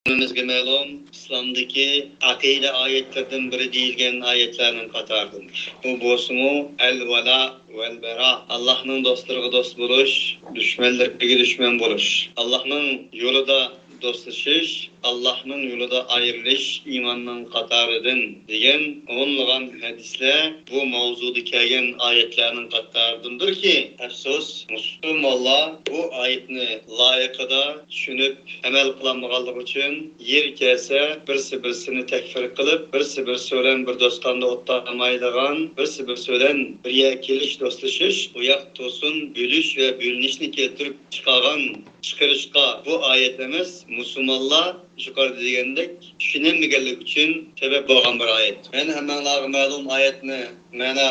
Bizga ma'lum islomdagi aqida oyatlaridan biri deyilgan oyatlarning qatoridandir. Bu bo'lsa-mu al-vala val-bara. Allohning do'stlariga do'st bo'lish, dushmanlarga dushman bo'lish. Allohning yo'lida dostlashish, Allohning yo'lida ayrilish iymonning qatoridan degan o'nlagan hadislar bu mavzuda kelgan oyatlarning qatoridandirki, afsus musulmonlar bu oyatni loyiqida tushunib amal qilmaganligi uchun yer kelsa birsi-birsini takfir qilib, birsi-birsi bilan bir do'standa o'tmaydigan, birsi-birsi bilan birga kelish, do'stlashish, u yoq to'sin, bo'lish va bo'linishni keltirib chiqarishga bu oyat emas, musulmonlar yuqorida degandek tushunmaganlik uchun sabab bo'lgan bir oyat. Men hammalarga ma'lum oyatni ma'no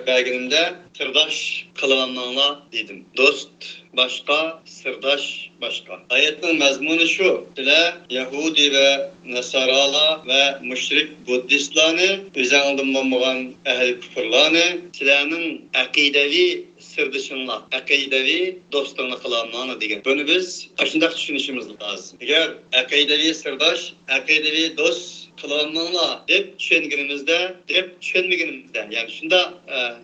berganimda sirdosh qilganlar dedim. Do'st başka, sirdosh başka. Oyatning mazmuni shu: sizlar Yahudi va Nasaralar va mushrik buddistlarni, o'zingizdan bo'lmagan ahli kufrlarni, sizlarning aqidaviy sirdoshinglar, aqidaviy do'stinglar qilamanlar degan. Buni biz shunday tushunishimiz lozim. Agar aqidaviy sirdosh, aqidaviy do'st qilamanlar deb tushunganimizda, yani shunda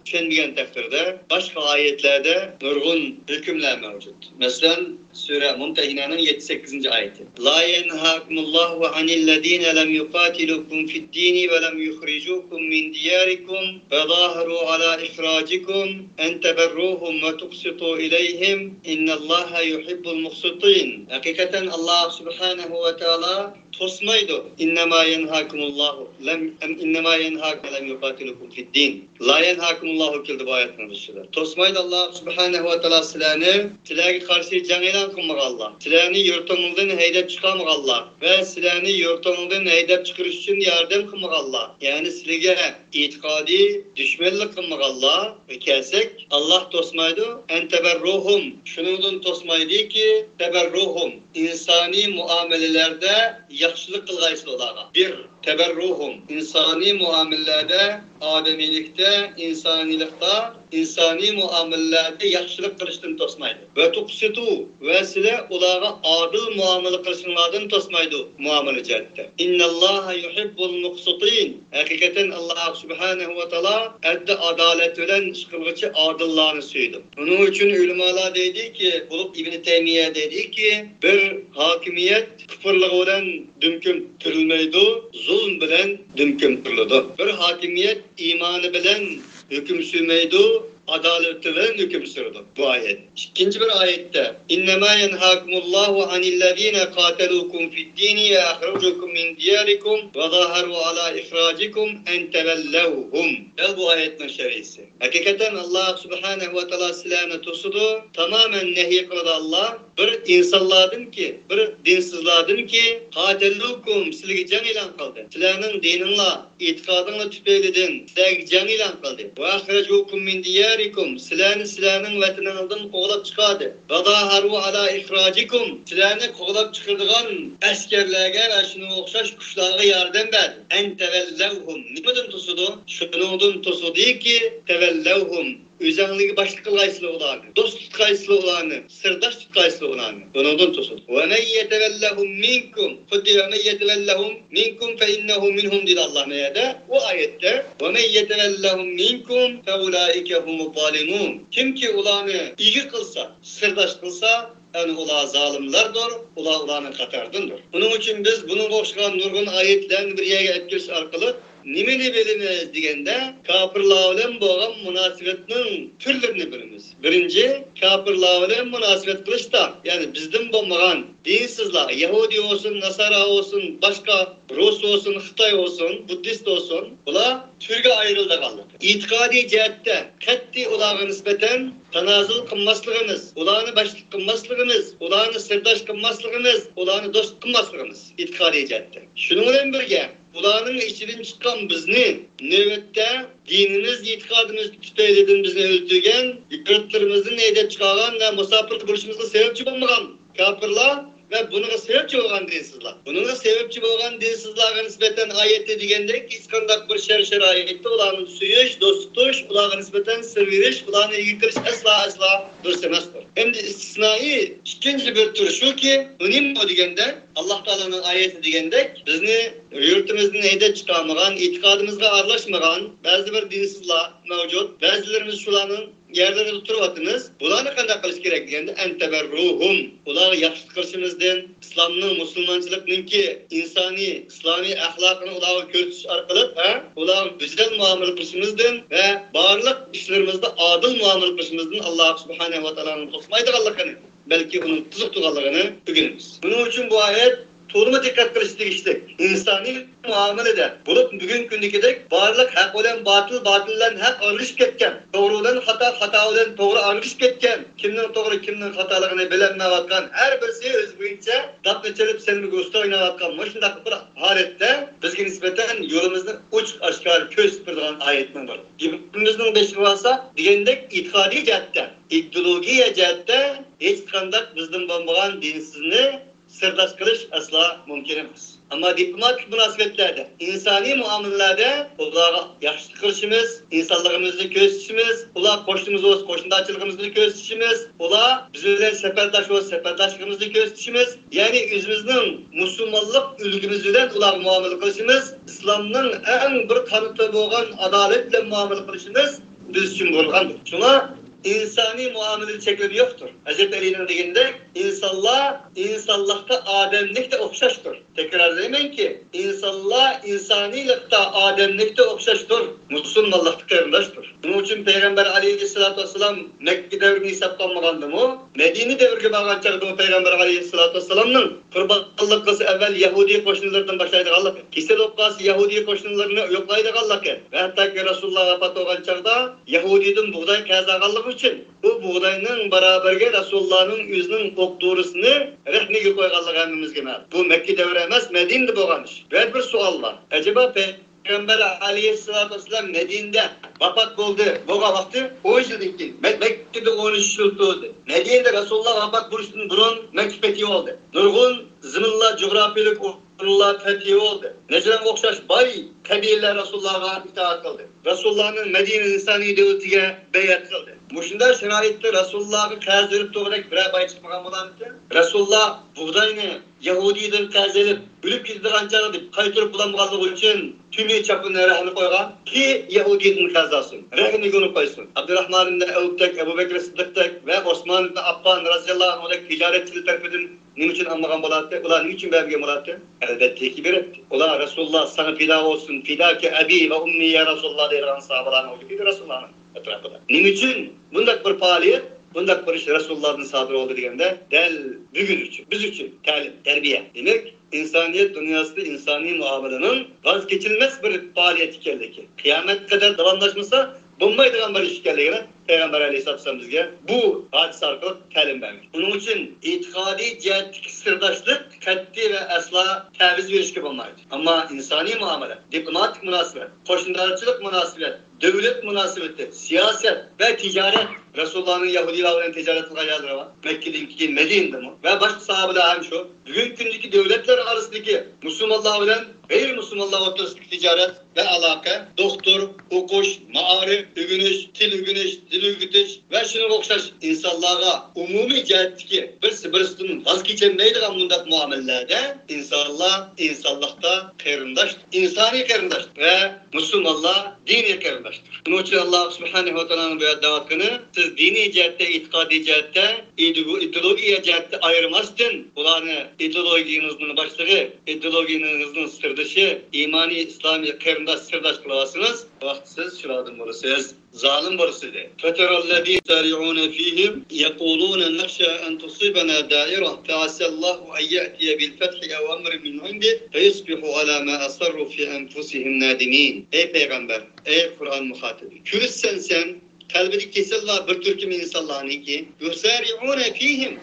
tushunmagan taqdirda boshqa oyatlarda nurg'un hukmlar mavjud. Masalan, Sura Mumtahina'nın 78. ayeti. La yenhakumullahu anillezine lem yuqatilukum fid-dini ve lem yukhrijukum min diyarikum ve zaharu ala ihracikum en teberruhum ve tuqsitu ileyhim innallaha yuhibbul muqsitin. Hakikaten Allah subhanahu ve teala tosmaydı. İnnemâ yenhâkumullahu innema yenhâkum lem yuqatilukum fid-din. La yenhâkumullahu kildi bu ayetinin dışıdır. Tosmaydı Allah subhanahu ve teala sizlerge karşı can elan qılmağanlar. Sizlerni yurtunuzdan heydep çıqamağanlar ve sizlerni yurtunuzdan heydep çıkırış için yardım qılmağanlar. Yani sizlerge itikadi düşmanlık qılmağanlar ve kelsek Allah tosmaydı. En teberruhum. Şunundan tosmaydı ki teberruhum. İnsani muamelelerde yaxşılık qılğaysız olarak. Bir, teberruhum. İnsani muamelelerde, ademilikte, insani muamelelerde yaxşılık qilishdan tosmaydı. Ve tuqsitu ve sizlar ularga adil muamele qilishinglardan tosmaydı muamele jihatda. İnnallaha yuhibbul muqsitin. Hakikaten Allah subhanahu ve taala adda adalet bilen ish qilguvchi adillarni suydi. Bunun için ulamalar deydi ki, Buluq İbn Taymiye deydi ki, bir hakimiyet kufrlığı bilan dümkün turilmaydi, zulm bilan dümkün turiladi. Bir hakimiyet imanı bilan hüküm sürmeydi, adaleti bilen hüküm sürdü. Bu ayet. İkinci bir ayette İnnemâ yenhâkumullahu anillezîne kâtelûkum fid-dîni ve ahracukum min diyarikum ve zâheru alâ ihracikum en tevellevhum. Bu ayetin şerisi. Hakikaten Allah subhanahu ve teala silahını tosudu. Tamamen nehi kıldı Allah. Bir insanlardan ki, bir dinsizlardan ki kâtelûkum sizlerge can ilan kıldı. Silahının dininle, itikadınla tüpeylidin. Sizlerge can ilan kıldı. Ve ahracukum min diyarikum. Silahının vatanınızdan kovulap çıkardı. Ve zâheru alâ ihracikum. Silahını kovulap çıkırdığın askerlerge ve şunu okşaş kuşlarına yardım verdi. En tevellevhum. Neden tosudu? Şunun tosudu ki tevellevhum. Özənliyi başlıq qılğaysılı olarını, dostluq qaysılı olarını, sırdaşlıq qaysılı olarını. Bundan tosun. Ve men yetevellahum minkum. Xuddi ve men yetevellahum minkum fe innehu minhum dedi Allah neyede? O ayette ve men yetevellahum minkum fe ulaike humu zalimun. Kim ki olarını iyi kılsa, sırdaş kılsa, yani olar zalimlerdir, olarının qatarıdındır. Bunun için biz bunun oxşagan nurgun ayetlerini bir yerge etkiliş arkalı nimeni bilimiz degende kafirlar bilan bo'lgan munosabatning turlarini bilamiz. Birinchi, kafirlar bilan munosabat qilishda, ya'ni bizdan bo'lmagan dinsizlar, Yahudi olsun, Nasara olsun, başka Rus olsun, Xitoy olsun, Buddist olsun, ular türge ayrıldı kaldı. İtikadi cihatte qat'iy ularga nisbatan tanazul qilmasligimiz, ularni başliq qilmasligimiz, ularni sirdosh qilmasligimiz, ularni do'st qilmasligimiz itikadi jihatte. Shuning bilan birga ularning ichidan chiqqan bizni navbatda dinimiz, itikadimiz tüpeylidin bizni öldürgen, yurtlarımızı neydep çıkaran ve musafir buluşumuzda sebepçi olmagan kafirlar ve bunun sebepçi olan dinsizler. Bunun sebepçi olan dinsizler'e nispeten ayette degende hiç kandak bir şer-şerayette ulanın suyuş, dost tutuş, ulan'a nispeten sır veriş, ulan'a ilgi kırış asla dursa emasdır. Hem de istisnai ikinci bir tür şu ki, önemli o degende Allah Teala'nın ayeti degende bizni yurtimizden eyde çıkarmagan, itikadımızga arlaşmagan bazı bir dinsizler mevcut. Bazılarımız şulanın yerlerde oturuvatınız. Bularni qanday qilish kerak deganda antabarruhum. Ular yaxshi qilishimizdan islomning, musulmonchilikninki insoniy, islomiy axloqini ularga ko'rsatish orqali, ular go'zal muomala qilishimizdan va barliq ishlarimizda adil muomala qilishimizdan Alloh subhanahu va taoloning to'smaydiganligini, balki uning qiziqtirganligini o'rganamiz. Buning uchun bu oyat to'g'ri dikkat qilish tegishli. İnsani muomalada bo'lib bugun kundagidek barliq haq bilan batildan haq ayrılışıp ketgan, to'g'ridan xato bilan to'g'ri ayrılışıp ketgan, kimning to'g'ri kimning xatoligini bilinmayotgan, har birisi o'z bo'yicha daqqa chelib selmiga usta o'ynayotgan shunday bir holatda bizga nisbatan yo'limizni ochiq oshkor ko'rsatadigan oyatning bor. Bizning beshivasa degandek e'tiqodiy jihatda, ideologiya jihatda hech qanday bizdan bo'lmagan dinsizni sirdaş qilish asla mumkin emas. Ama diplomatik münasibetlerde, insani muamellerde ularga yaxshilik qilishimiz, insonligimizni ko'rsatishimiz, ular qo'shnimiz bo'lsa qo'shnidochiligimizni ko'rsatishimiz, ular biz bilan safardosh bo'lsa safardoshligimizni ko'rsatishimiz, ya'ni o'zimizning musulmonlik ulgimiz bilan ular muomala qilishimiz, islomning eng bir qanoti bo'lgan adolat bilan muomala qilishimiz biz uchun bo'lgandir. Shuna insani muamele çekleri yoktur. Hazreti Ali'nin dediğinde insanlıkta ademlikte okşaştır. Tekrar demeyin ki insanlar insanilikte ademlikte okşaştır. Müslümanlıkta kırındaştır. Bunun için Peygamber Aleyhisselatü Vesselam Mekke devrini hesaplanmagandı mı? Medine devrine bağlan çağda o Peygamber Aleyhisselatü Vesselam'ın kurbanlık kızı evvel Yahudi koşunlarından başlaydı Allah'ı. Kisel okkası Yahudi koşunlarını yoklaydı Allah'ı. Ve hatta ki Resulullah vefat olan çağda Yahudi'nin buğday kazagallığı için bu buğdayının beraberge Resulullah'ın yüzünün okturusunu rehniga koyganlığı hemmimizge ma'lum. Bu Mekke devri emas, Medine'de bo'lgan ish. Bir sual var. Acaba Peygamber Aleyhisselatü Vesselam Medine'de vefat bo'ldi. Bo'lgan vaqti 10 yildan keyin Mekke'de 13 yil o'tdi. Medine'de Resulullah vefat bo'lishdan burun Mekke fethi oldu. Nurg'un ziminlar coğrafiyalik Resulullah fethi oldu. Necden okşaş bay kabileler Resulullah'a itaat kıldı. Resulullah'ın Medine insani devletiga beyat kıldı. Muşunda şeraitte Resulullah'ı qarz verip to'g'rak bir bay chiqmagan bo'lardi. Resulullah buğdayni Yahudi'den qarz elib, bilib ketadigan chog'da qaytirib bulanmaganligi uchun tumi chapini rahni qo'ygan ki Yahudi'den qarz olsin. Rahni gunu qo'ysin. Abdurrahman ibn Avf'tak, Abu Bakr Siddiq'tak ve Osman ibn Affan radhiyallohu anhu'dak ticaretçilik tarafından nima uchun almagan bo'lardi? Ular nima uchun bergan bo'lardi? Albatta ki beradi. Ular Resulullah sana fida olsun, fidaki abi ve ummi ya Resulullah degan sahabalarning o'ldi Resulullah'ın etrafında. Nima uchun bunday bir faaliyet, bunday bir ish Resulullah'ın sodir oldu deganda, dal bugun uchun, biz uchun ta'lim, tarbiya. Demak, insaniyet dünyasında insani muamelenin vazgeçilmez bir faaliyet ekanligi. Qiyomat kadar davomlashmasa bo'lmaydigan bir ish ekanligini Peygamber Aleyhisselatü Vesselam bizga bu hadis orqali ta'lim berdi. Bunun uchun e'tiqodiy jihatdagi sirdoshlik qat'iy va asla taviz berishga bo'lmaydi. Ammo insoniy muomala, diplomatik munosabat, qo'shnidochilik munosabati, davlat munosabati, siyoset ve ticaret Resulullah'ın Yahudiler bilan ticaret qilgan yerlari var. Mekke'den keyin Medine'dami ve başka sahabeler ham shu. Bugungi kundagi davlatlar orasidagi musulmonlar bilan g'ayri-musulmonlar o'rtasidagi ticaret ve aloqa, doktor, o'qish, ma'arif, o'rganish, til o'rganish, dil o'rgatish ve shunga o'xshash insonlarga umumiy jihatdagi birisidan voz kechmaydigan bunday muomalalarda insonlikda qarindosh, insoniy qarindosh ve musulmonlar diniy qarindoshdir. Buning uchun Alloh subhanahu va taoloning bu davatini siz diniy jihatda, e'tiqodiy jihatda, ideologiya jihatda ayırmasdan ularni ideologiyangizning boshlig'i, ideologiyangizning sirdoshi, imoniy islomiy qarindosh sirdosh qilasiniz. Vaqtsiz shulardan bo'lasiz. Zalim borusuydu. Feterallezî sari'ûne fîhim yeqûlûne nexşâ en tusîbena dâira fe'asallâhu en ye'tiye bil fethi ev emrin min indi feyusbihu alâ mâ asarru fî enfusihim nâdimîn. Ey Peygamber, ey Kur'an muhatabi. Kürüssen sen kalbideki kesillar bir türküm insanlarını ki yusari'ûne fîhim.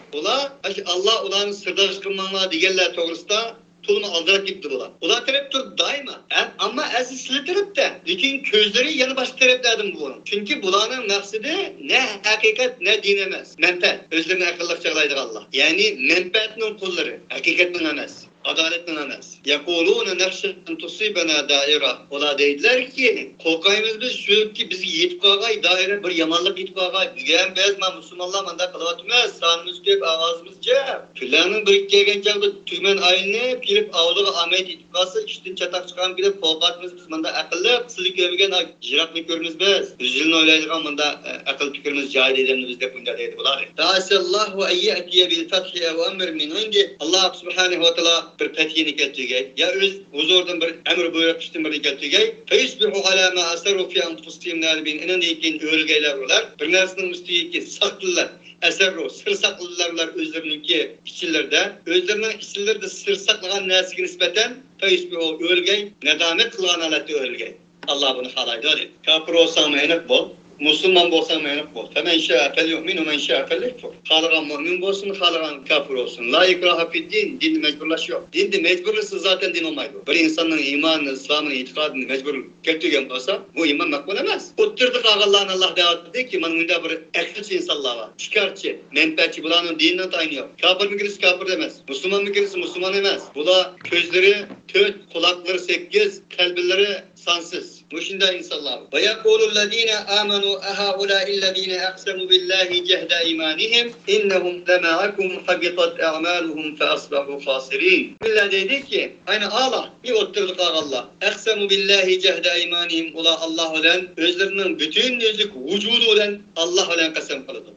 Allah ulanın sırdaş kılmanlar digerler doğrusunda Tulma aldırak gitti bular. Ular taraf tur daima. Ama azizli tarafta. Lekin közleri yanı başka taraflardan bu onun. Çünkü bularning maqsadi ne hakikat ne din emas. Menfaat. Özlerini akıllı çağlaydı Allah. Yani menfaatning qulları. Hakikatning emas. Adaletli emas. Yakuluna nefsen tusibana daira. Ola deydiler ki, korkayımız biz şu ki bizi yetip kalgay daire bir yamanlık yetip kalgay. Bizgen bezma Müslümanlar manda kılavatımız. Sanımız köp, ağzımız cep. Küllerinin bir gelgen çağda tümen ayını girip avlığı Ahmet yetip kalsa işten çatak çıkan bilip korkatımız biz manda akıllı kısılık görmegen jirak fikirimiz biz. Üzülün oylaydıgan manda akıl fikirimiz cahil edemimiz de bunda deydi bular. Ta'asallahu eyyatiye bil fethi ev emr min indi. Allah subhanahu wa ta'ala bir fethini keltirgey. Ya öz huzurdan bir emir buyuruptun bir keltirgey. Feysbihu ala ma asaru fi anfusihim nadibin. Enendekin ölgeyler olar. Bir narsanın üstündeki saklılar. Eserro, sır saklılarlar özlerininki içillerde. Özlerinin içillerde sır saklagan narsaga nispeten feysbihu ölgey, nedamet kılgan alati ölgey. Allah bunu halaydı dedi. Kafir olsan menek bol. Müslüman bolsan menek bol. Femen şa'a fel yu'min ve men şa'a fel yekfur. Halagan mümin bolsun, halagan kafir olsun. La ikraha fid din. Dinde mecburlaş yok. Dinde mecburlusu zaten din olmaydı. Bir insanın imanını, İslam'ını, itikadını mecbur keltirgen bolsa, bu iman makbul emas. Otturduk ağallahan Allah davet dedi ki, manında bir ekilçi insanlar var. Çıkarçı, menfaatçi, bulanın dinine tayini yok. Kafir mi girisi kafir demez. Müslüman mı girisi Müslüman emez. Bula közleri 4, kulakları 8, kalbileri sansız. Bu şunda insanlar. Ve yekulüllezine amenu ehaulâillezine aksemu billahi cehde imanihim innehum lemâakum habitat a'maluhum fe asbahu khasirin. Billah dedi ki, aynı Allah bir otturduk Allah. Aksemu billahi cehde imanihim. Ula Allah olan özlerinin bütün özlük vücudu olan Allah olan kasem kılıdı.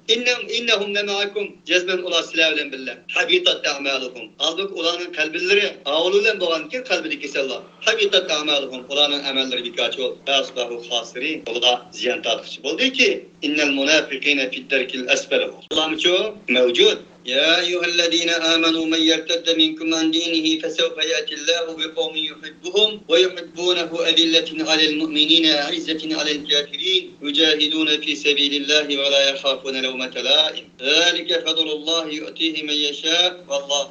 İnnehum lemâakum cezmen ula silah olan billah. Habitat a'maluhum. Aldık ulanın kalbilleri ağolulan boğan ki kalbideki sellah. Habitat a'maluhum. Ulanın amelleri birkaç oldu. Asbahu khasirin. Ola ziyan tartışıcı oldu ki innel munafikine fid derkil esfel. Allah'ın çoğu mevcut. يا أيها الذين آمنوا من يرتد منكم عن دينه فسوف يأتي الله بقوم يحبهم ويحبونه أذلة على المؤمنين أعزة على الكافرين يجاهدون في سبيل الله ولا يخافون لومة لائم ذلك فضل الله يؤتيه من يشاء والله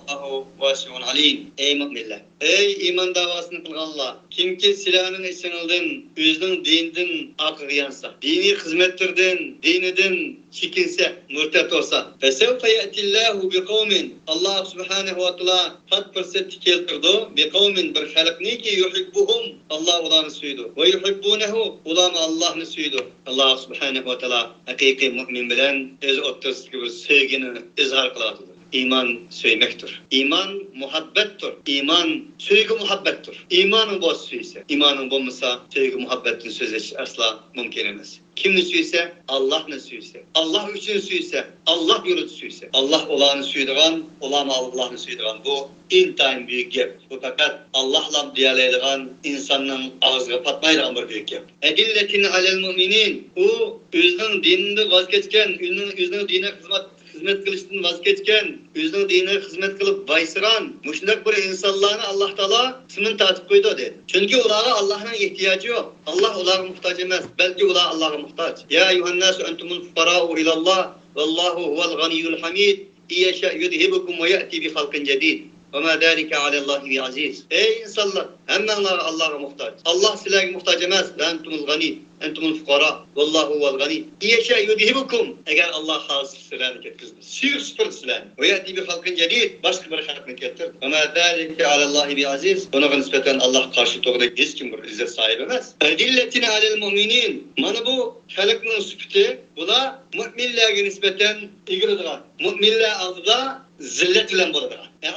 واسع عليم. Ey müminler, ey iman davasını kılgan Allah, kim ki silahının içinildin, özünün dininden akıyansa, dini hizmettirden, diniden çekinse, mürtet olsa, فَسَوْفَ يَأْتِ اللّٰهُ بِقَوْمٍ Allah subhanehu ve teala fat fırsat keltirdi, بِقَوْمٍ bir halkni ki yuhibbuhum, Allah ulanı suydu, ve yuhibbunehu, ulanı Allah'ını suydu. Allah subhanehu ve teala hakiki mümin bilen öz otursun gibi sevgini izhar kılatıdır. İman söymektir. İman muhabbettir. İman sevgi muhabbettir. İmanın boz suysa, imanın bulmasa sevgi muhabbetin sözü asla mümkün emez. Kim suysa? Allah ne suysa. Allah için suysa, Allah yolu suysa. Allah olanı suyduğan, olanı Allah'ını suyduğan. Bu intayın büyük gep. Bu fakat Allah'la diyaleydiğen insanın ağzına patmayla bir büyük gep. Edilletin alel müminin. O özünün dininde vazgeçken, özünün dine hizmet kılıştın vazgeçken, özünün dinine hizmet kılıp baysıran, müşrik bir insanlarını Allah Teala sınır tatip koydu dedi. Çünkü onlara Allah'ın ihtiyacı yok. Allah onlara muhtaç emez. Belki onlar Allah'a muhtaç. Ya eyyuhennâsü entumul fukarâ'u ilallah vallahu huvel ganiyyul hamid. İyeşâ yudhibukum ve ye'ti bi halkın cedid. وَمَا ذَٰلِكَ عَلَى اللّٰهِ بِعَز۪يزٍ. Ey insanlar! Hemen Allah'a muhtaç. Allah size muhtaç emez. لَاَنْتُمُ الْغَنِيِّ اَنْتُمُ الْفُقَرَى وَاللّٰهُ هُوَ الْغَنِيِّ اِيَشَا يُدْهِبُكُمْ. Eğer Allah hazır silahını getirdi. Sür süpür silahını. وَيَأْتِ بِخَلْقٍ جَد۪يدٍ. Başka bir halkını getirdi. وَمَا ذَٰلِكَ عَلَى اللّٰهِ بِعَز۪يزٍ. Buna nispeten Allah karşı doğruda hiç kim bir izzet sahibi emez. اَدِلَّتِنَ عَلَى الْمُؤْمِنِينَ. Bana bu halkının süpütü, buna müminlerine nispeten ilgilidir. Müminler aldıda zillet ile bulunur.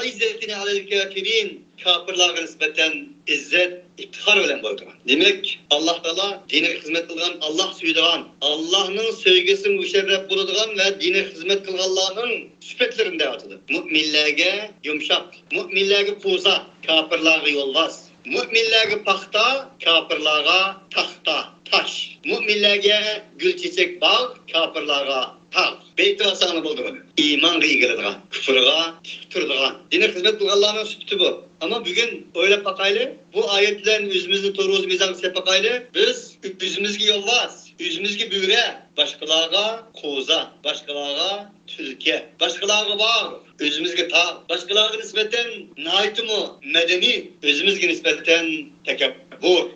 İzzetini alel kafirin, kafirlere nispeten izzet, iftihar ile bulunur. Demek Allah Teala dine hizmet kılgan, Allah suyduğan, Allah'ın sevgisi müşerref bulunduğan ve dine hizmet kılganlarının süpetlerinde atıdır. Müminlerge yumuşak, müminlerge puza, kafirlere yolvaz. Müminlerge paxta, kafirlere tahta, taş. Müminlerge gül çiçek bağ, kafirlere tağ. Beyti asanı buldu bunu. İmanla ilgilidir. Küfürga, tutturduğun. Dine hizmet kılganlarının süptü bu. Ama bugün öyle bakaylı, bu ayetlerin yüzümüzü toruz mizan sepakaylı, biz yüzümüzge yolvaz, yüzümüzge büyre, başkalarına koza, başkalarına tülke, başkalarına bağır. özümüzge ta başkalarına nispeten naitumu medeni, özümüzge nispeten tekebbür.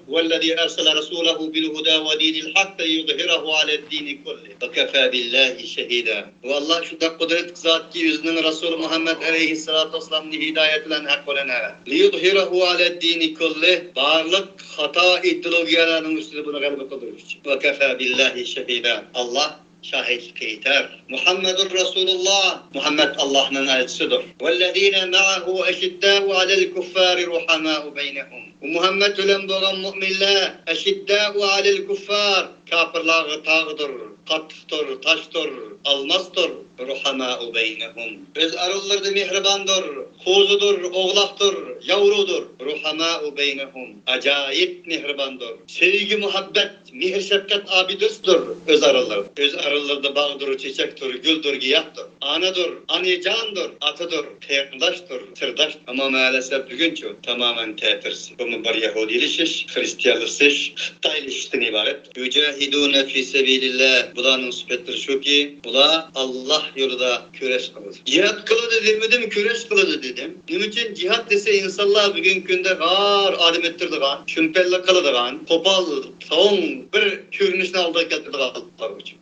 Vellezî ersele rasûlehu bil hudâ ve dînil hak liyudhhirahu ale'd-dîni kulli. Ve kefâ billâhi şehîdâ. Vallah şu da kudret zat ki yüzünün Resulü Muhammed aleyhissalatu vesselam'ın hidayet ile hak olana. Liyudhhirahu ale'd-dîni kulli. Barlık hata ideolojiyalarının üstüne bunu galip kıldığı için. Ve kefâ billâhi şehîdâ. Allah şahitlik yeter. Muhammedur Resulullah. Muhammed Allah'ın elçisidir. Vellezîne ma'ahu eşiddâhu alel kuffâri ruhamâ'u beynehum. Bu Muhammed ile bolan müminler eşiddâhu alel kuffâr. Kafirlar tağıdır, katıftır, taştır, almastır. Ruhamâ'u beynehum. Öz arıllarda mihribandır, kuzudur, oğlaktır, yavrudur. Ruhamâ'u beynehum. Acayip mihribandır. Sevgi, muhabbet, mihir, şefkat abidüstür öz arıllarda. Öz arıllarda bağdır, çiçektir, güldür, giyahtır. Anadır, anicandır, atıdır, peygamdaştır, sırdaştır. Ama maalesef bugün çok tamamen tetirsiz. Bu bir Yahudileşiş, Hristiyanleşiş, Xitayleşişten ibaret. Yücahidûne fî sebîlillah. Bulanın sübetleri şu ki, bula Allah yolunda küreş kılıdı. Cihat kılıdı demedim, küreş kılıdı dedim. Bunun için cihat dese insanlar bugün günde gar adım ettirdiğen, şümpelle kılıdığan, topal, savun bir körünüşünü aldığı getirdiğen.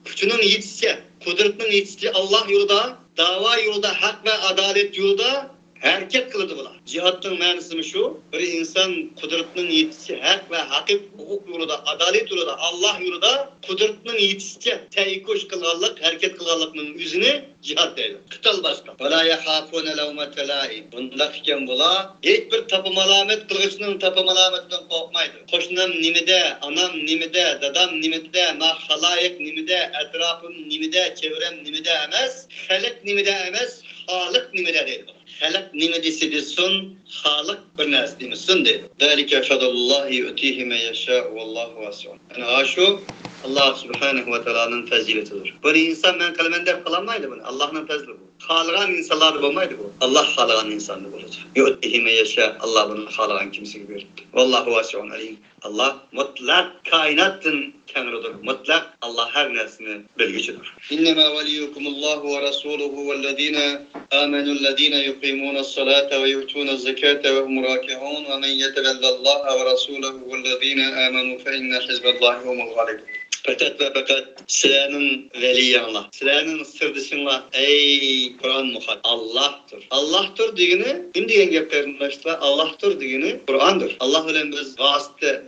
Küçünün yetişçe, kudretinin yetişçe Allah yolunda, dava yolunda, hak ve adalet yolunda hareket kılıdı bular. Cihattın manası şu, bir insan kudretinin yetişçe, hak ve hakik hukuk yolunda, adalet yolunda, Allah yolunda kudretinin yetişçe teykuş kılganlık, hareket kılganlıkının yüzüne cihat deydi. Kıtal başka. وَلَا يَحَافُونَ لَوْمَةَ لَائِمٍ. Bundakken bula, hiçbir tapım alamet kılgıçının tapım alametinden korkmaydı. Koşunam nimide, anam nimide, dadam nimide, mahalayek nimide, etrafım nimide, çevrem nimide emez, felek nimide emez, halık nimide deydi. Halak nimedisi desin, halık bir nas demesin dedi. Zalike fadlullahi yu'tihi men yeşâ'u vallahu vâsi'un. Yani aşu Allah Subhanahu ve Teala'nın faziletidir. Böyle insan men kalmender kılamaydı bunu. Allah'ın fazlı bu. Halıgan insanlar olmaydı bu. Allah halıgan insanı olacak. Yu'tihi men yeşâ. Allah bunu halıgan kimseye verir. Vallahu vâsi'un alim. Allah mutlak kainatın kenarıdır. Mutlak Allah her nesini bilgicidir. İnnemâ veliyukumullahu ve rasûluhu vellezîne âmenüllezîne yuqîmûne's-salâte ve yu'tûne'z-zekâte ve hum râki'ûn ve men yetevellallaha ve rasûlehu vellezîne âmenû fe inne hizbellâhi humul gâlibûn. Fakat ve fakat sizlerin veliyi Allah, sizlerin sırdışınlar, ey Kur'an muhat, Allah'tır. Allah'tır diyeni, kim diyen geplerin başta Allah'tır diyeni Kur'an'dır. Allah ile biz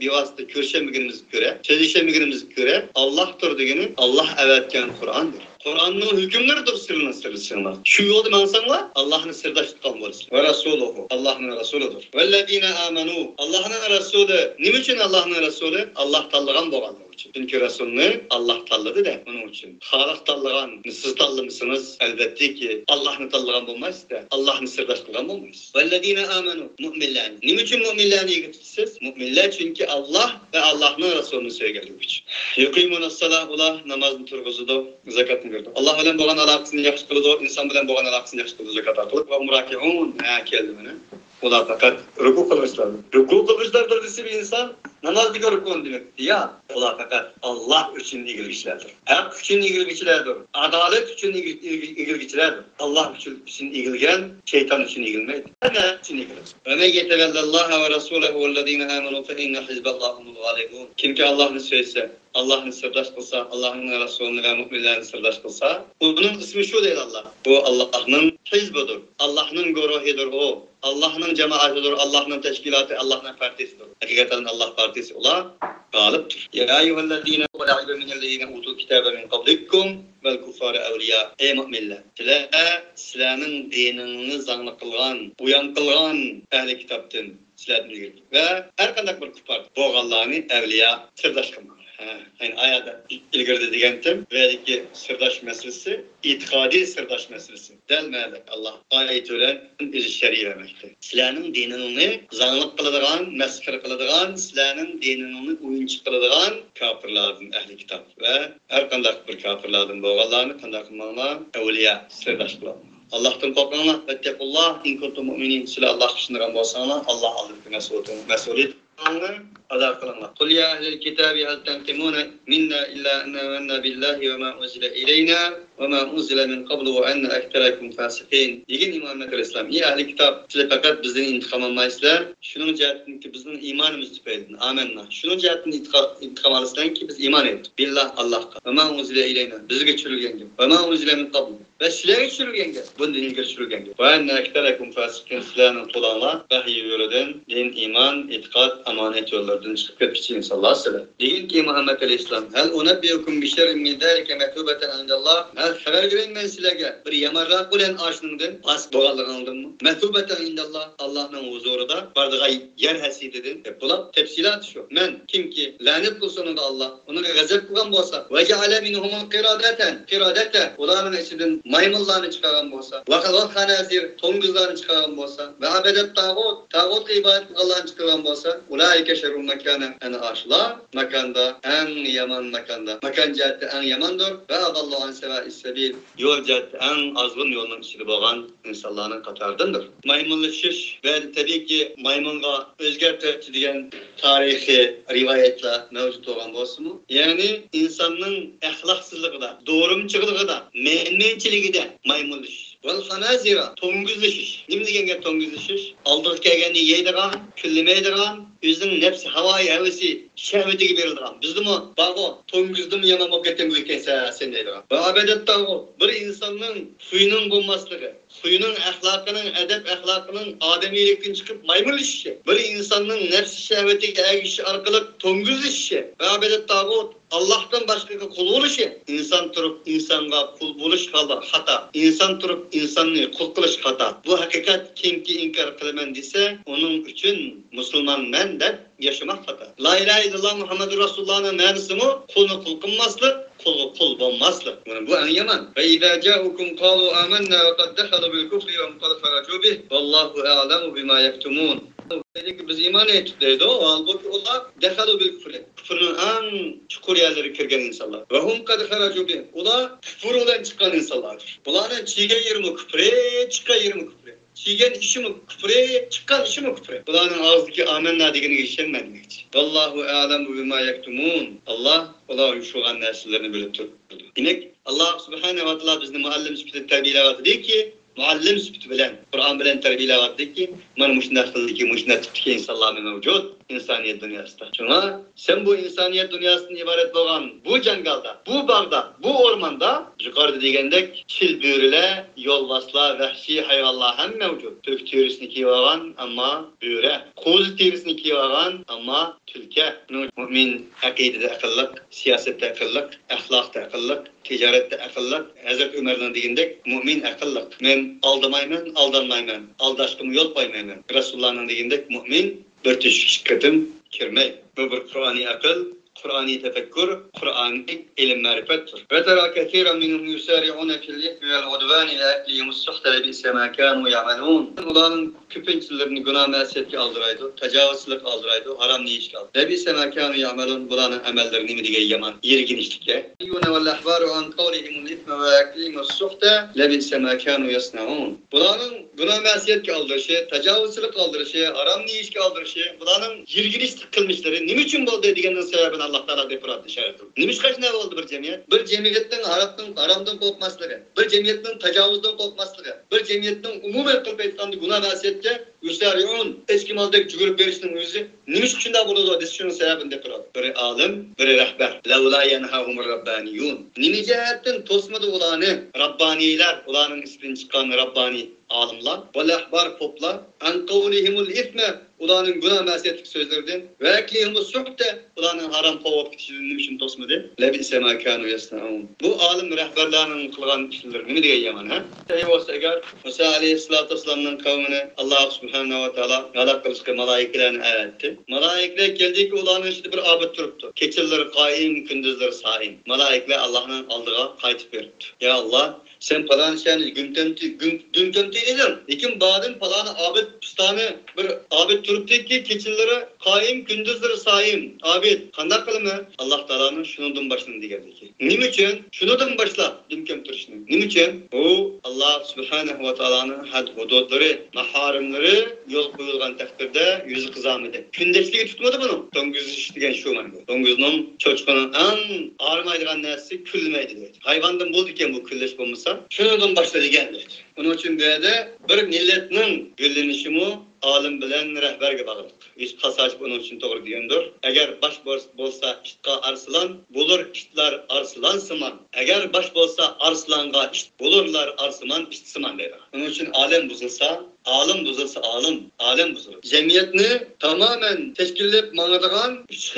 bir vasıta körüşemigimiz göre, çözüşemigimiz göre Allah'tır diyeni Allah evetken Kur'an'dır. Kur'an'ın hükümleridir sırrının sırrısınlar. Şu yolda mansanlar Allah'ın sırdaşlık kalmalısın. Ve Resuluhu, Allah'ın Resuludur. Vellezine amenu, Allah'ın Resulü. Niçin Allah'ın Resulü? Allah tallagan boğanlar için. Çünkü Resulünü Allah talladı da onun için. Halak tallagan, siz tallamışsınız. Elbette ki Allah'ını tallagan bulmaz da Allah'ın sırdaşlıgan bulmaz. Vellezine amenu, müminler. Niçin müminlerini yıkıtsız? Müminler çünkü Allah ve Allah'ın Resulünü sevgiliyor için. Yuqimunas-salah, ular namazını turguzudu, zakatını verdi. Allah bilen boğan alaqasını yaxşı kılıdı, insan bilen boğan alaqasını yaxşı kılıdı, zakat arqılık ve umraki'un kelimini. Ular fakat ruku kılmışlardır. Ruku kılmışlardır dese bir insan, namazdaki ruku demek. Ya, ular fakat Allah için ilgili kişilerdir. Hak için ilgili kişilerdir. Adalet için ilgili kişilerdir. Allah için ilgilen, şeytan için ilgilmeydi. Ne için ilgilen? Ve men yetevellallaha ve rasûlehu vellezîne âmenû fe inne hizbellâhumul gâlibûn. Kim ki Allah'ını söylese, Allah'ını sırdaş kılsa, Allah'ın Resulü'nü ve müminlerini sırdaş kılsa, bunun ismi şu değil Allah. Bu Allah'ın hizbudur. Allah'ın goruhidir o. Allah'ın cemaatidir, Allah'ın teşkilatı, Allah'ın partisidir. Hakikaten Allah partisi ola galiptir. Ya eyyühellezîne ve la'ibe minellezîne utul kitâbe min qablikum vel kuffâre evliyâ. Ey müminler! Sizlerin dinini zanlı kılgan, uyan kılgan ehli kitaptın sizlerden ilgili. Ve her kandak bir kuffar boğallarını evliya sırdaş kılmalı. Yani ayada ilgirdi degentim ve ki sırdaş meselesi, itikadi sırdaş meselesi. Delmeyerek Allah ayet ölen izi şer'i vermekte. Sizlerin dinini zanlık kılıdığan, meskir kılıdığan, sizlerin dinini uyunçu kılıdığan kafirlerden ehli kitap. Ve her kandak bir kafirlerden boğallarını kandak kılmalı evliya sırdaş kılmalı. Allah'tan korkanlar, vettekullah, in kuntum mu'minin, sizler Allah kişinin bolsanlar, Allah alır ki mesuliyet ada kılınlar. Kul ya ehlil kitabi hal tenqimuna minna illa enna amanna billahi ve ma unzile ileyna ve ma unzile min qablu ve enne ekterekum fasikin. Degin imanetül İslam. İyi ahli kitap size fakat bizden intikam almaysızlar. Şunun cihetini ki bizden imanımız tüpeyledin. Amenna. Şunun cihetini intikam alısından ki biz iman ettik. Billah Allah'a. Ve ma unzile ileyna. Bizi geçirilgen gibi. Ve ma unzile min qablu. Ve sizlere geçirilgen gibi. Bundan ilgili geçirilgen gibi. Ve enne ekterekum fasikin. Sizlerin kulağına vahiy yolundan din, iman, itikat, amanet yollardan çıkıp ketkiçi sallallahu aleyhi ve sellem. Degin ki Muhammed Aleyhisselam hel unebbiyekum bi şerrin min zalike metubeten indallah. Hel haber gören men sizlerge bir yamarrak bilen aşınından as boğallık aldın mı? Metubeten indallah. Allah'ın huzurunda bardığa yer həsiydedin. Bulap tepsilat şu. Men kim ki lanet kılsın da Allah onu gazap kılgan bolsa ve ceale minhum qiradeten ularının içinden maymunlarını çıkaran bolsa ve kalvat hanazir tonguzlarını çıkaran bolsa ve abedet tağut ibadet Allah'ın çıkaran bolsa ulaike şerrun mekanen en aşla makanda en yaman makanda makan cihette en yamandır ve adallahu an sevâis sebil yol cihette en azgın yolunun içinde boğan insanların katardandır. Maymunlaşış ve tabii ki maymunga özgertip degan tarihi rivayetler mevcut olan bolsa mu? Yani insanın ahlaksızlığında, doğrumçılığı menmençiliğinde maymunlaşış. Vel hanazira tonguzlaşış. Nima deganga tonguzlaşış? Aldığı kelgeni yeydigan, küllemeydigan, özünün nefsi, havai hevesi, şehvetiga berildigan. Bizdimi bago tonguzdim yaman bolup ketgen ekensen sen deydigan. Ve abedet tago bir insanın suyunun bulmaslığı, suyunun ahlakının, edep ahlakının ademiyelikten çıkıp maymunlaşışı. Bir insanın nefsi şehvetiga ergişi arkalık tonguzlaşışı. Ve abedet tago Allah'tan başka kul oluşu. İnsan turup insanga kul buluş hata. İnsan turup insanı kul kılış hata. Bu hakikat kimki inkar kılman dese onun için Müslüman men de yaşamak hata. La ilahe illallah Muhammedur Resulullah'ın manisi mu? Kulunu kul kılmaslık, kulu kul bulmaslık. Bu en yaman. Ve izâ câukum kâlu âmennâ ve kad dehalu bil kufri ve mukad feracû bih. Vallahu a'lemu bima yektumûn. Dedi ki biz iman ettik deydi o. Halbuki onlar dehalu bil kufri. Küfrün en çukur yerleri kirgen insanlar. Ve hum kad feracû bih. Ular küfür olan çıkan insanlardır. Bunların çiğge 20 küfre, çıka 20 küfre. Çiğgen işi mi küfre, çıkan işi mi küfre. Bunların ağızdaki amenna degeni geçenmediği için. Vallahu a'lemu bima yektumûn. Allah ola şu nesillerini bilip durdu. Demek Allah subhanehu ve teala bizni muallim sübütü terbiyeler dedi ki muallim sübütü bilen, Kur'an bilen terbiyeler dedi ki man muşnat kıldı ki muşnat tuttu ki insanlar mevcut insaniyet dünyasında. Şuna sen bu insaniyet dünyasının ibaret olan bu cangalda, bu bağda, bu ormanda yukarıda degendek çil büyürüle, yolvasla, vahşi hayvanlar hem mevcut. Türk teorisini kivagan ama büyüre. Kuzu teorisini kivagan ama Türkiye. Mümin akidede akıllık, siyasette akıllık, ahlakta akıllık, ticarette akıllık. Hazreti Ömer'den degendek mümin akıllık. Men aldamayman, aldanmayman. Aldaşkımı yol koymayman. Resulullah'ın degendek mümin bir teşkilim kirmey. Bu bir Kur'ani akıl, Kur'ani tefekkür, Kur'ani ilim marifettir. Ve tera kethiren minhum yusari'un fil ithmi vel udvan ila aklihim as-suhta bi ma kanu ya'malun. Ulanın köpünçilerini günah mesiyetki aldıraydı, tecavüzlük aldıraydı, haram niyiş kaldı. Bi ma kanu ya'malun bulanın amellerini mi dige yaman, yerginişlikle. Yuna vel ahbaru an qawlihim al-ithma ve aklihim as-suhta bi ma kanu yasnaun. Bulanın günah mesiyetki aldırışı, tecavüzlük aldırışı, haram niyiş aldırışı, bulanın yerginişlik kılmışları nime için oldu degenin sebebini Allah Teala depirat işaret ediyor. Nimiş kaç ne oldu bir cemiyet? Bir cemiyetten haramdan korkmaslığı, bir cemiyetten tecavüzden korkmaslığı, bir cemiyetten umumen kılıp etkandı günah vasiyette yusari'un eski maldaki cügürüp verişinin yüzü nimiş için de burada o decision'un sebebini depirat. Bir alim, bir rehber. Levla yenhahumur rabbaniyun. Nimi cihetten tosmadı olanı, Rabbaniler, olanın ismini çıkan Rabbani alimler, ve lehbar poplar, an kavlihimul ithme, ulanın günah mesiyetlik sözlerden ve eklihimus suhte ulanın haram kovap kişiliğinin için tosmadı. Lebise ma kanu yasnaun. Bu alim rehberlerinin kılgan kişiler ne diye yaman ha? Şey olsa eğer Musa aleyhissalatu vesselam'ın kavmine Allah subhanahu ve teala galak kılıçkı malaikelerini etti. Malaikler geldi ki ulanın işte bir abid duruptu. Keçileri kaim, gündüzleri saim. Malaikler Allah'ın aldığı kaytıp veripti. Ya Allah Sen falan şeyni gün tömteyledin. Lekin badın falan abid pistanı bir abid turupdaki keçilere kaim gündüzleri sayım. Abid kandak kılımı Allah Teala'nın şunundan başını digendeki. Nim için? Şunundan başla dümkem turuşunu. Nim için? O Allah Subhanahu ve Teala'nın had hududları, maharimleri yol koyulgan takdirde yüzü kızamıdı. Kündesliği tutmadı bunu. Dongüz iştigen şu man bu. Dongüzün çocuğunun en ağrımaydıgan nersi küllümeydi dedi. Hayvandan buldu iken bu külleş bulmasa şunundan başla digendi. Onun için böyle bir milletinin güllenişimi alim bilen rehberge bağlılık. Üst pasaj bunun için doğru diyendir. Eğer baş bolsa iştka arslan, bulur iştler arslan sıman. Eğer baş bolsa arslanga iş bulurlar arsman iş sıman dedi. Onun için alem bozulsa, alem bozulur. Cemiyetini tamamen teşkillep mağadagan üç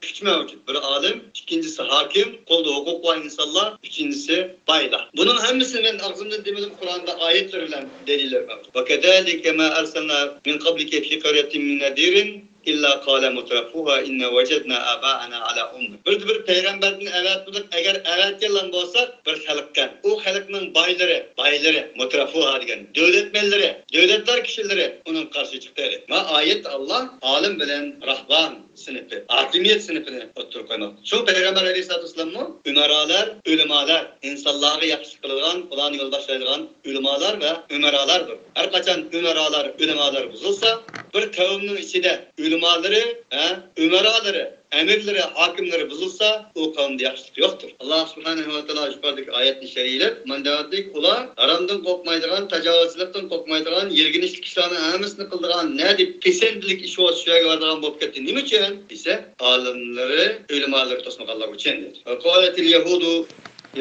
güç mevcut. Bir alim, ikincisi hakim, kolda hukuk var insanlar, üçüncüsü baylar. Bunun hepsini ben ağzımdan demedim Kur'an'da ayetlerle deliller mevcut. وَكَذَٰلِكَ مَا أَرْسَلْنَا مِنْ قَبْلِكَ فِي قَرْيَةٍ مِنْ نَذِيرٍ İlla kâle mutrafuha inne vecedna âbâ'ana ala ummi. Bir peygamberden evet bulduk. Eğer evet yalan bolsak bir halkkan. O halkının bayları mutrafuha diyen devletmenleri, devletler kişileri onun karşı çıktı. Ma ayet Allah alim bilen rahban sınıfı, hakimiyet sınıfını oturup koymak. Şu Peygamber Aleyhisselatü Vesselam'ın ümeralar, ulemalar, insanları yakışık kılgan, olan yoldaşlarından ulemalar ve ümeralardır. Her kaçan ümeralar, ulemalar bozulsa bir kavmin içinde ulemaları, ümeraları, emirleri, hakimleri bozulsa o kavimde yakışık yoktur. Allah Subhanahu ve Teala yukarıdaki ayet-i şeriyle mandavatlık ola aramdan korkmaydıran, tecavüzlükten korkmaydıran, yerginişlik işlerini hemesini kıldıran, ne deyip pesendilik işi o şeye vardıran bop gitti. Nime için? Ise alimleri, ulemaları tosmak Allah içindir. Kâletil Yahudu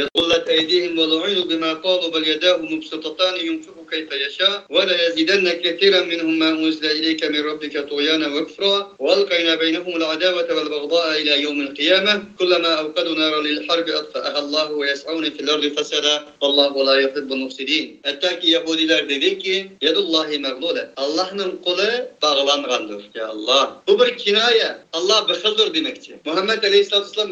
يَقُلَّتْ اَيْدِيهِمْ وَلُعِنُوا بِمَا قَالُوا بَلْ يَدَاهُ مُبْسُطَتَانِ يُنْفِقُ كَيْفَ يَشَاءُ وَلَا يَزِيدَنَّ كَثِيرًا مِنْهُمْ مَا أُنْزِلَ إِلَيْكَ مِنْ رَبِّكَ طُغْيَانًا وَكُفْرًا وَأَلْقَيْنَا بَيْنَهُمُ الْعَدَاوَةَ وَالْبَغْضَاءَ إِلَى يَوْمِ الْقِيَامَةِ كُلَّمَا أَوْقَدُوا نَارًا لِلْحَرْبِ أَطْفَأَهَا اللّٰهُ وَيَسْعَوْنَ فِي الْأَرْضِ فَسَادًا وَاللّٰهُ لَا يُحِبُّ الْمُفْسِدِينَ. Hatta ki Yahudiler dedi ki Yedullahi meglule. Allah'ın kolu bağlangandır. Ya Allah. Bu bir kinaye. Allah bekildir demekçi. Muhammed Aleyhisselatü Vesselam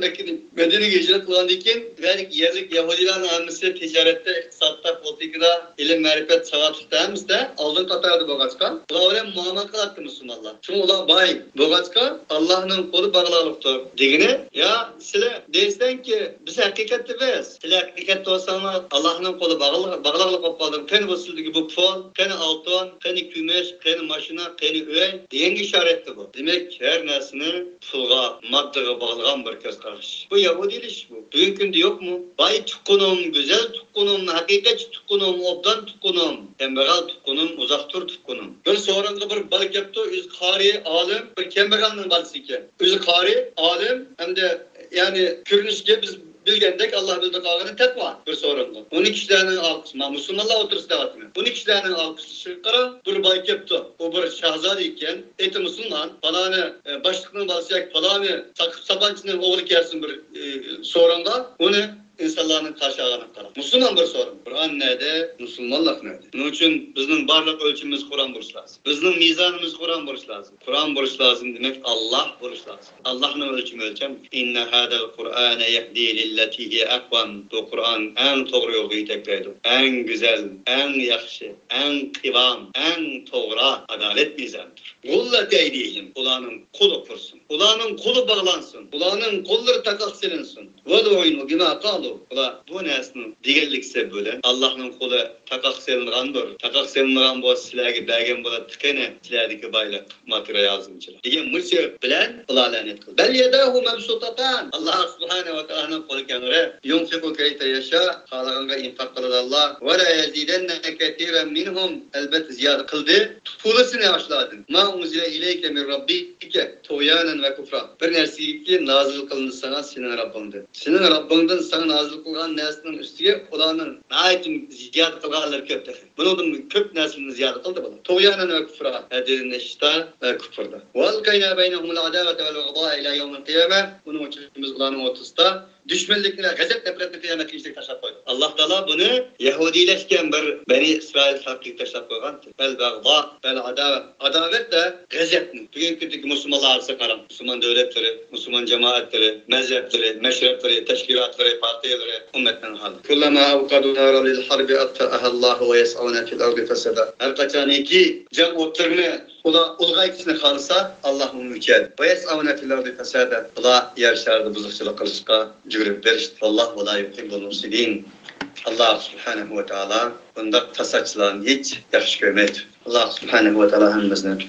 Medine'ye hicret kılan iken yerlik Yahudilerin hamisi ticarette, iktisatta, politikada, ilim, marifet, savatlıkta hemizde aldın katardı boğazka. Ula öyle muamele kılattı Müslümanlar. Çünkü ula bay boğazka Allah'ın kolu bağlanıktır. Digine ya sile deysen ki biz hakikatli biz. Sile hakikatli olsanlar Allah'ın kolu bağlanık olmalıdır. Keni basıldığı bu fol, keni altın, keni kümeş, keni maşina, keni öy diyen işaretli bu. Demek her nesini pulga, maddeye bağlayan bir kez karış. Bu Yahudilik bu. Bugünkünde yok mu? Bay tukkunum, güzel tukkunum, hakikatçi tukkunum, obdan tukkunum, tembegal tukkunum, uzaktır tukkunum. Bir sonranda bir balık yaptı, yüz kari, alim, bir kembegalının balısı iken. Yüz kari, alim, hem de yani kürünüşke biz bilgendek Allah bildik ağını tek var bir sorunlu. 12 kişilerinin alkışı, Müslümanlar otursun dağıtmıyor. 12 kişilerinin alkışı şıkkara bir bayık yaptı. O bir şahzade iken eti Müslüman falanı başlıkının basacak falanı sakıp sabancının oğlu kersin bir sorunla onu insanların karşı ağına karar. Müslüman bir sorun. Kur'an nerede? Müslümanlık nerede? Onun için bizim varlık ölçümümüz Kur'an buluş lazım. Bizim mizanımız Kur'an buluş lazım. Kur'an buluş lazım demek Allah buluş lazım. Allah'ın ölçümü ölçem. İnne hadel Kur'ane yehdi lilletihi akvam. Bu Kur'an en doğru yolu yetekleydi. En güzel, en yakşı, en kıvam, en doğru adalet mizanıdır. Kullat eydihim. Ulanın kulu kursun. Ulanın kulu bağlansın. Ulanın kolları takas silinsin. Velu'inu bima kalu. Ula bu nesnin digerlikse böyle Allah'ın kulu takak silingandır. Takak silingan bu silahı belgen bu tıkene silahdaki bayrak materyal yazımcılar. Degen mırçı bilen ula lanet kıl. Bel yedahu mebsutatan. Allah subhanehu ve teala'nın kolu kenara yunfiku keyfe yaşa. Halağınga infak kılır Allah. Ve la yezidenne ketiren minhum. Elbette ziyade kıldı. Tuğlasını aşladın. Ma unzile ileyke min rabbike tuğyanen ve kufra. Bir nersi nazil kılındı sana senin Rabbindir. Senin Rabbin'den sana nazil kılgan neslinin üstüge olanın nahiyetin ziyade kılganlar köptür. Bunun köp neslinin ziyade kıldı bunu. Tuğyanen ve kufra. Edilin eşita ve kufurda. Ve alkayna beynehumul adavete vel bagdâ ila yevmil kıyame. Bunun uçuşumuz olanın 30'da düşmanlıkına, gazet nefretini kıyamet kişilik taşlap koydu. Allah Teala bunu Yahudileşken bir Beni İsrail halkı taşlap koygan. Bel bagda, bel adavet. Adavet de gazetni. Bugünkü Müslümanlar arası karam. Müslüman devletleri, Müslüman cemaatleri, mezhepleri, meşrepleri, teşkilatları, partileri, ümmetten hali. Kullama avkadu nara lil harbi atta'aha Allah ve yes'avne fil ardi feseda. Her kaçaniki cemotlarını ulgay kişini kalırsa Allah'ın mülkel. Ve yes'avne fil ardi feseda. Allah yer şerdi buzukçılık kılışka cügrüp verişti. Allah ve la yuhibbul mufsidin. Allah subhanahu ve taala bunda tasaçılan hiç yaxşı görmeydi. Allah subhanahu ve taala hemmizden.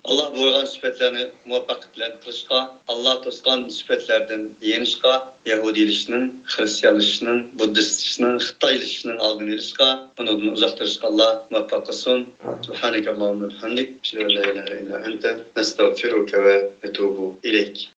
Allah buyurgan süpetlerini muvaffak bilen kılışka, Allah toskan süpetlerden yenişka, Yahudilişinin, Hristiyanlışının, Buddhistlişinin, Xitaylışının aldığını ilişka, bundan uzaktırışka Allah muvaffak olsun. Subhaneke Allahümme bihamdik. Şöyle la ilahe illa ente. Nestağfiruke ve etubu ileyk.